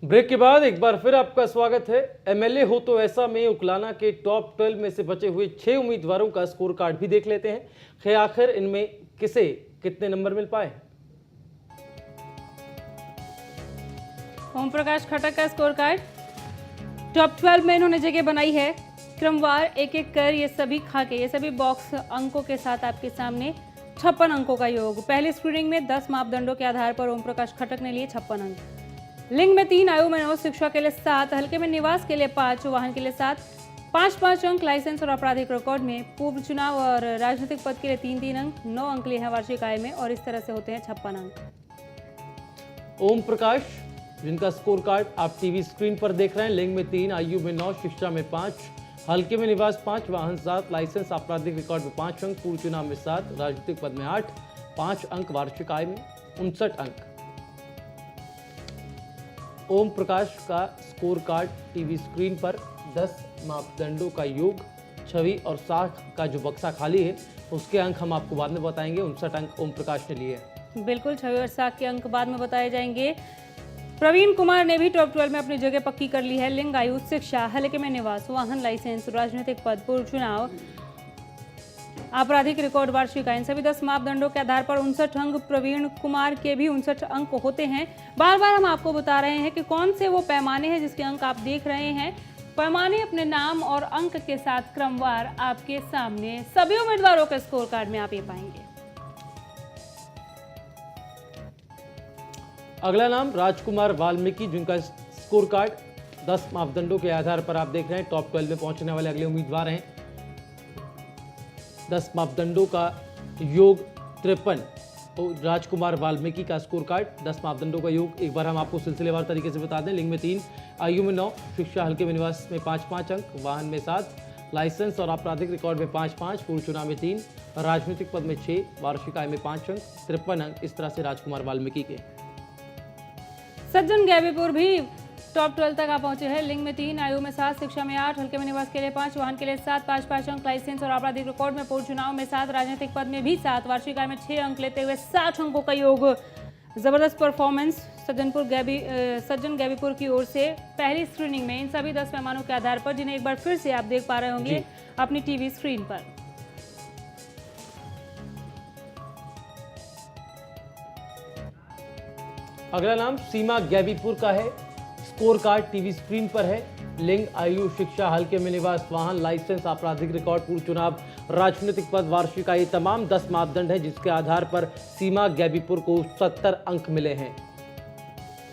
Break के बाद एक बार फिर आपका स्वागत है। एमएलए हो तो ऐसा में उकलाना के टॉप 12 में से बचे हुए 6 उम्मीदवारों का स्कोर कार्ड भी देख लेते हैं। आखिर इनमें किसे कितने नंबर मिल पाए। ओम प्रकाश खट्टक का स्कोर कार्ड टॉप 12 में इन्होंने जगह बनाई है। क्रमवार एक एक कर ये सभी बॉक्स अंकों के साथ आपके सामने 56 अंकों का योग। पहली स्क्रीनिंग में 10 मापदंडों के आधार पर ओम प्रकाश खट्टक ने लिए 56 अंक। लिंग में 3, आयु में 9, शिक्षा के लिए 7, हल्के में निवास के लिए 5, वाहन के लिए 7, 5 अंक, लाइसेंस और आपराधिक रिकॉर्ड में, पूर्व चुनाव और राजनीतिक पद के लिए 3 अंक, 9 अंक लिए हैं वार्षिक आय में और इस तरह से होते हैं 56 अंक। ओम प्रकाश जिनका स्कोर कार्ड आप टीवी स्क्रीन पर देख रहे हैं। लिंग में 3, आयु में 9, शिक्षा में 5, हल्के में निवास 5, वाहन 7, लाइसेंस आपराधिक रिकॉर्ड में 5 अंक, पूर्व चुनाव में 7, राजनीतिक पद में 8, 5 अंक, वार्षिक आय में 59 अंक। ओम प्रकाश का स्कोर कार्ड टीवी स्क्रीन पर 10 मापदंडों का योग, छवि और साख का जो बक्सा खाली है उसके अंक हम आपको बाद में बताएंगे। 59 अंक ओम प्रकाश ने लिए। बिल्कुल, छवि और साख के अंक बाद में बताए जाएंगे। प्रवीण कुमार ने भी टॉप 12 में अपनी जगह पक्की कर ली है। लिंग, आयु, शिक्षा, हल्के में निवास, वाहन, लाइसेंस, राजनीतिक पद, पूर्व चुनाव, आपराधिक रिकॉर्ड, वार्षिक आय, इन सभी 10 मापदंडों के आधार पर 59 अंक प्रवीण कुमार के भी 59 अंक होते हैं। बार बार हम आपको बता रहे हैं कि कौन से वो पैमाने हैं जिसके अंक आप देख रहे हैं। पैमाने अपने नाम और अंक के साथ क्रमवार आपके सामने सभी उम्मीदवारों के स्कोर कार्ड में आप ये पाएंगे। अगला नाम राजकुमार वाल्मीकि, जिनका स्कोर कार्ड 10 मापदंडों के आधार पर आप देख रहे हैं। टॉप 12 में पहुंचने वाले अगले उम्मीदवार हैं। 10 मापदंडों का योग 53। राजकुमार वाल्मीकि का स्कोर कार्ड 10 मापदंडों का योग एक बार हम आपको सिलसिलेवार तरीके से बता दें। लिंग में 3, आयु में 9, शिक्षा हल्के में निवास में 5 अंक, वाहन में 7, लाइसेंस और आपराधिक रिकॉर्ड में 5, पूर्व चुनाव में 3, राजनीतिक पद में 6, वार्षिक आय में 5 अंक, 53 अंक। इस तरह से राजकुमार वाल्मीकि के। सज्जन गैबीपुर भी टॉप 12 तक आप पहुंचे हैं। लिंग में 3, आयु में 7, शिक्षा में 8, हल्के में निवास के लिए 5, वाहन के लिए 7, 5 अंक, लाइसेंस और आपराधिक रिकॉर्ड में, पूर्व चुनाव में 7, राजनीतिक पद में भी 7, वार्षिक आय में 6 अंक लेते हुए 60 अंकों का योग। जबरदस्त परफॉर्मेंस सज्जन गैबीपुर की ओर से पहली स्क्रीनिंग में इन सभी 10 पैमानों के आधार पर, जिन्हें एक बार फिर से आप देख पा रहे होंगे अपनी टीवी स्क्रीन पर। अगला नाम सीमा गैबीपुर का है। स्कोर कार्ड टीवी स्क्रीन पर है। लिंग, आयु, शिक्षा, हल्के में निवास, वाहन, लाइसेंस, आपराधिक रिकॉर्ड, पूर्व चुनाव, राजनीतिक पद, वार्षिक आय, तमाम 10 मापदंड हैं जिसके आधार पर सीमा गैबीपुर को 70 अंक मिले हैं।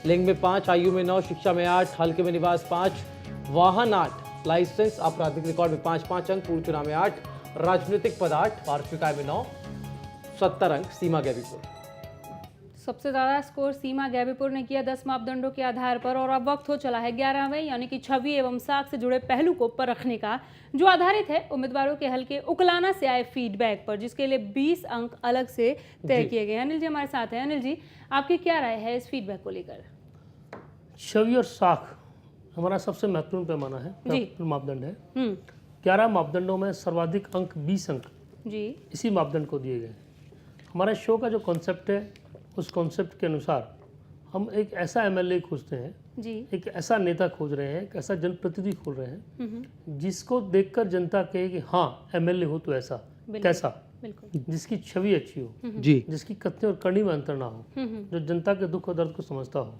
लिंग में 5, आयु में 9, शिक्षा में 8, हल्के में निवास 5, वाहन 8, लाइसेंस, आपराधिक रिकॉर्ड में 5 अंक, पूर्व चुनाव में 8, राजनीतिक पद 8, वार्षिक आय में 9, 70 अंक सीमा गैबीपुर। सबसे ज़्यादा स्कोर सीमा गैबीपुर ने किया 10 मापदंडों के आधार पर। और अब वक्त हो चला है 11वें यानी कि छवि एवं साख से जुड़े पहलू को परखने का, जो आधारित है उम्मीदवारों के हल्के उकलाना से आए फीडबैक पर, जिसके लिए 20 अंक अलग से तय किए गए। अनिल जी हमारे साथ हैं। अनिल जी, आपकी क्या राय है इस फीडबैक को लेकर? छवि और साख हमारा सबसे महत्वपूर्ण पैमाना है, मापदंड है। 11 मापदंडों में सर्वाधिक अंक 20 अंक जी इसी मापदंड को दिए गए। हमारे शो का जो कॉन्सेप्ट है उस कॉन्सेप्ट के अनुसार हम एक ऐसा एमएलए खोजते हैं जी, एक ऐसा नेता खोज रहे हैं, एक ऐसा जनप्रतिनिधि खोज रहे हैं जिसको देखकर जनता कहे कि हाँ एमएलए हो तो ऐसा कैसा, बिल्कुल, जिसकी छवि अच्छी हो जी, जिसकी कथनी और करनी में अंतर ना हो, जो जनता के दुख और दर्द को समझता हो,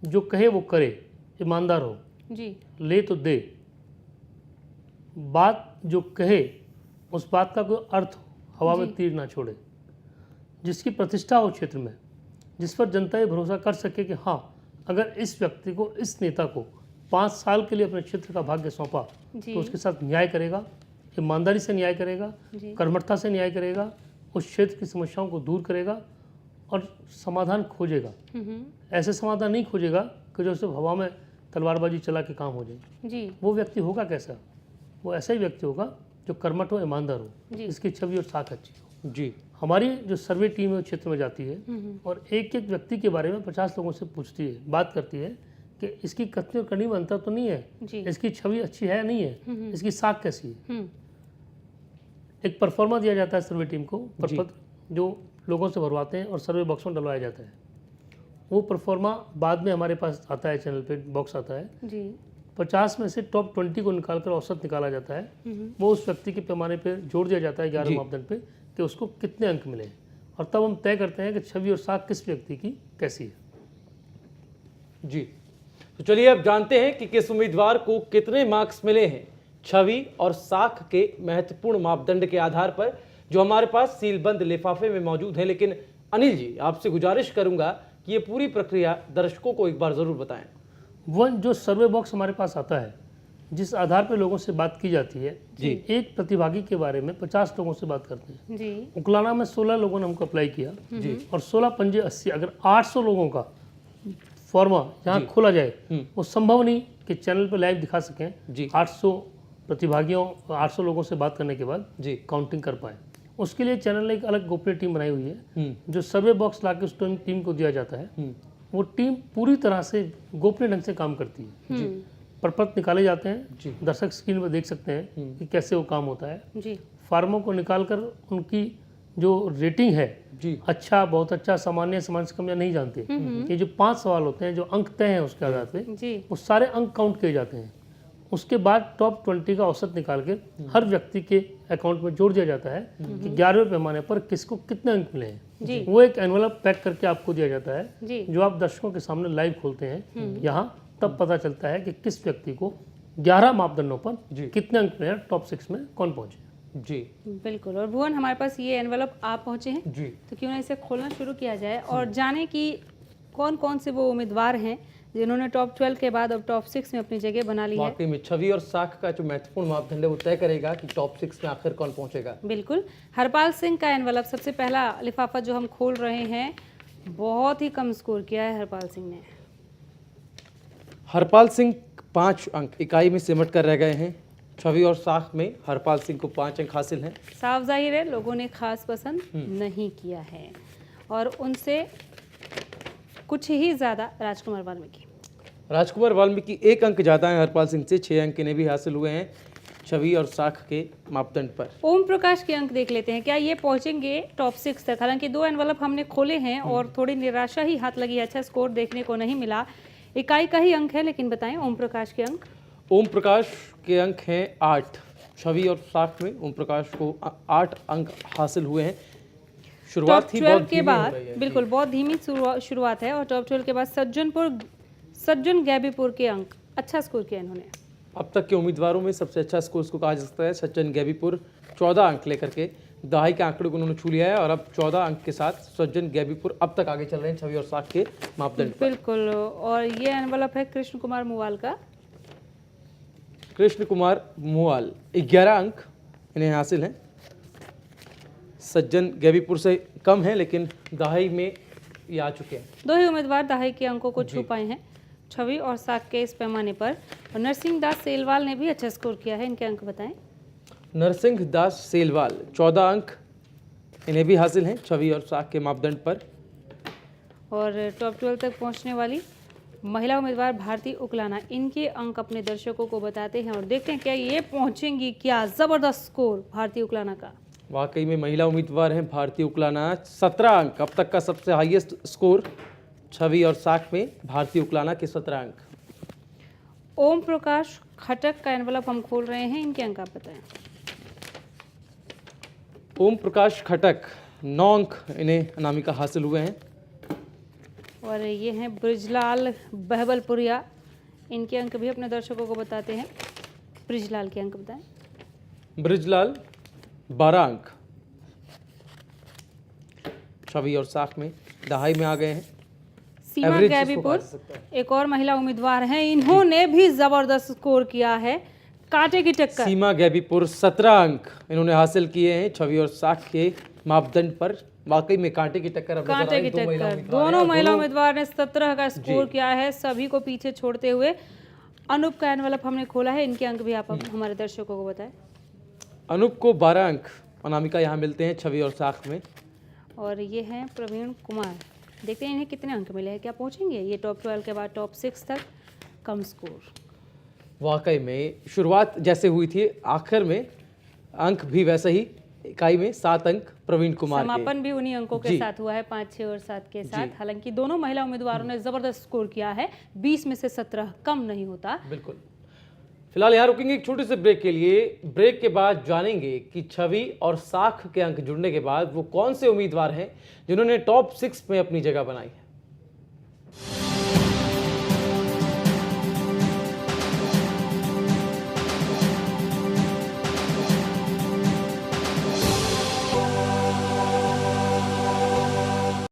जो कहे वो करे, ईमानदार हो जी, ले तो दे, बात जो कहे उस बात का कोई अर्थ हो, हवा में तीर ना छोड़े, जिसकी प्रतिष्ठा हो क्षेत्र में, जिस पर जनता ये भरोसा कर सके कि हाँ अगर इस व्यक्ति को, इस नेता को 5 साल के लिए अपने क्षेत्र का भाग्य सौंपा तो उसके साथ न्याय करेगा, ईमानदारी से न्याय करेगा, कर्मठता से न्याय करेगा, उस क्षेत्र की समस्याओं को दूर करेगा और समाधान खोजेगा। ऐसे समाधान नहीं खोजेगा कि जो सिर्फ हवा में तलवारबाजी चला के काम हो जाए जी। वो व्यक्ति होगा कैसा? वो ऐसा ही व्यक्ति होगा जो कर्मठ हो, ईमानदार हो, इसकी छवि और साख अच्छी हो जी। हमारी जो सर्वे टीम है क्षेत्र में जाती है और एक एक व्यक्ति के बारे में 50 लोगों से पूछती है, बात करती है कि इसकी कथनी और करनी में अंतर तो नहीं है, इसकी छवि अच्छी है नहीं है, इसकी साख कैसी है। एक परफॉर्मा दिया जाता है सर्वे टीम को, प्रपत्र जो लोगों से भरवाते हैं और सर्वे बॉक्स में डलवाया जाता है। वो परफॉर्मा बाद में हमारे पास आता है, चैनल पे बॉक्स आता है। जी 50 में से टॉप 20 को निकालकर औसत निकाला जाता है। वो उस व्यक्ति के पैमाने पे जोड़ दिया जाता है 11 मापदंड पे कि उसको कितने अंक मिले, और तब हम तय करते हैं कि छवि और साख किस व्यक्ति की कैसी है। जी, तो चलिए अब जानते हैं कि किस उम्मीदवार को कितने मार्क्स मिले हैं छवि और साख के महत्वपूर्ण मापदंड के आधार पर, जो हमारे पास सीलबंद लिफाफे में मौजूद है। लेकिन अनिल जी, आपसे गुजारिश करूंगा कि ये पूरी प्रक्रिया दर्शकों को एक बार जरूर बताएं। वन जो सर्वे बॉक्स हमारे पास आता है, जिस आधार पर लोगों से बात की जाती है जी। एक प्रतिभागी के बारे में 50 लोगों से बात करते हैं। जी उकलाना में 16 लोगों ने हमको अप्लाई किया जी। और 16 पंजे 80, अगर 800 लोगों का फॉर्मा यहाँ खोला जाए, वो संभव नहीं कि चैनल पर लाइव दिखा सकें जी। 800 प्रतिभागियों 800 लोगों से बात करने के बाद जी। काउंटिंग कर पाए। उसके लिए चैनल ने एक अलग गोपनीय टीम बनाई हुई है, जो सर्वे बॉक्स ला के उस टीम को दिया जाता है। वो टीम पूरी तरह से गोपनीय ढंग से काम करती है। प्रपत्र निकाले जाते हैं, दर्शक स्क्रीन पर देख सकते हैं कि कैसे वो काम होता है। जी फार्मों को निकालकर उनकी जो रेटिंग है, जी। अच्छा, बहुत अच्छा, सामान्य, सामान्य से कम या नहीं जानते। ये जो 5 सवाल होते हैं, जो अंक तय हैं उसके आधार पे, जी वो सारे अंक काउंट किए जाते हैं। उसके बाद टॉप 20 का औसत निकाल के हर व्यक्ति के अकाउंट में जोड़ दिया जाता है कि 11वें पैमाने पर किसको कितने अंक मिले जी। हैं। वो एक एनवलप पैक करके आपको दिया जाता है, जी जो आप दर्शकों के सामने लाइव खोलते हैं यहाँ, तब पता चलता है कि किस व्यक्ति को 11 मापदंडों पर कितने अंक मिले हैं, टॉप 6 में कौन पहुंचे। जी बिल्कुल। और भुवन, हमारे पास ये एनवेलप आप पहुंचे हैं, जी। तो क्यों ना इसे खोलना शुरू किया जाए और जाने कि कौन कौन से वो उम्मीदवार हैं जिन्होंने टॉप 12 के बाद अब टॉप 6 में अपनी जगह बना ली है। वाकई में छवि और साख का जो महत्वपूर्ण मापदंड है वो तय करेगा कि टॉप 6 में आखिर कौन पहुंचेगा। बिल्कुल। हरपाल सिंह का एनवेलप, सबसे पहला लिफाफा जो हम खोल रहे हैं, बहुत ही कम स्कोर किया है हरपाल सिंह ने। हरपाल सिंह 5 अंक इकाई में सिमट कर रह गए हैं। छवि और साख में हरपाल सिंह को 5 अंक हासिल हैं। साफ जाहिर है लोगों ने खास पसंद नहीं किया है, और उनसे कुछ ही ज़्यादा राजकुमार वाल्मीकि। राजकुमार वाल्मीकि 1 अंक ज़्यादा है हरपाल सिंह से, 6 अंक इन्हें भी हासिल हुए हैं छवि और साख के मापदंड पर। ओम प्रकाश के अंक देख लेते हैं, क्या ये पहुंचेंगे टॉप 6 तक? हालांकि 2 एनवलप हमने खोले हैं और थोड़ी निराशा ही हाथ लगी, अच्छा स्कोर देखने को नहीं मिला। इकाई का ही अंक है, लेकिन बताएं ओम प्रकाश के अंक। ओम प्रकाश के अंक हैं 8। छवि और साख में ओम प्रकाश को 8 अंक हासिल हुए हैं। टॉप शुरुआत ही 12 बहुत के धीमी बाद हो रही है। बिल्कुल बहुत धीमी शुरुआत है, और टॉप 12 के बाद सज्जन गैबीपुर के अंक, अच्छा स्कोर किया इन्होंने। अब तक के उम्मीदवारों में सबसे अच्छा स्कोर इसको कहा जा सकता है। सज्जन गैबीपुर 14 अंक लेकर के दहाई के आंकड़े को उन्होंने छू लिया है, और अब 14 अंक के साथ सज्जन गैबीपुर अब तक आगे चल रहे हैं छवि और साख के मापदंड पर। बिल्कुल। और ये एनवलप है कृष्ण कुमार मुवाल का। कृष्ण कुमार मुवाल 11 अंक इन्हें हासिल हैं। सज्जन गैबीपुर से कम है, लेकिन दहाई में ये आ चुके हैं। 2 ही उम्मीदवार दहाई के अंकों को छू पाए हैं छवि और साख के इस पैमाने पर। और नरसिंह दास सेलवाल ने भी अच्छा स्कोर किया है, इनके अंक बताएं। नरसिंह दास सेलवाल 14 अंक इन्हें भी हासिल हैं छवि और साख के मापदंड पर। और टॉप 12 तक पहुंचने वाली महिला उम्मीदवार भारती उकलाना, इनके अंक अपने दर्शकों को बताते हैं और देखते हैं क्या ये पहुंचेंगी। क्या ज़बरदस्त स्कोर भारती उकलाना का। वाकई में महिला उम्मीदवार हैं भारती उकलाना, 17 अंक अब तक का सबसे हाईएस्ट स्कोर छवि और साख में भारती उकलाना के 17 अंक। ओम प्रकाश खटक का एनवलप हम खोल रहे हैं, इनके अंक आप बताएं। ओम प्रकाश खटक 9 अंक इन्हें अनामिका हासिल हुए हैं। और ये हैं ब्रिजलाल बहबलपुरिया, इनके अंक भी अपने दर्शकों को बताते हैं। ब्रिजलाल के अंक बताएं। ब्रिजलाल 12 अंक छवि और साख में दहाई में आ गए हैं। सीमा Average जिसको गैबीपुर कहा जा सकता है। एक और महिला उम्मीदवार हैं, इन्होंने भी जबरदस्त स्कोर किया है, कांटे की टक्कर। सीमा गैबीपुर 17 अंक इन्होंने हासिल किए हैं छवि और साख के मापदंड पर। वाकई में कांटे की टक्कर अब नजर आ कांटे रही की है। 2 महिला टक्कर, उम्मीदवार हैं दोनों और महिला दोनों- उम्मीदवार ने 17 का स्कोर किया है, सभी को पीछे छोड़ते हुए। अनूप का एनवलप हमने खोला है, इनके अंक भी आप हमारे दर्शकों को बताएं। अनूप को 12 अंक अनामिका यहाँ मिलते हैं छवि और साख में। और ये हैं प्रवीण कुमार, देखते हैं इन्हें कितने अंक मिले हैं, क्या पहुंचेंगे ये टॉप 12 के बाद टॉप 6 तक। कम स्कोर। वाकई में शुरुआत जैसे हुई थी, आखिर में अंक भी वैसे ही इकाई में 7 अंक प्रवीण कुमार के। समापन भी उन्हीं अंकों के जी। साथ हुआ है, 5, 6 और 7 के जी। साथ। हालांकि दोनों महिला उम्मीदवारों ने जबरदस्त स्कोर किया है, 20 में से 17 कम नहीं होता। बिल्कुल। फिलहाल यहाँ रुकेंगे एक छोटे से ब्रेक के लिए। ब्रेक के बाद जानेंगे कि छवि और साख के अंक जुड़ने के बाद वो कौन से उम्मीदवार हैं जिन्होंने टॉप 6 में अपनी जगह बनाई है।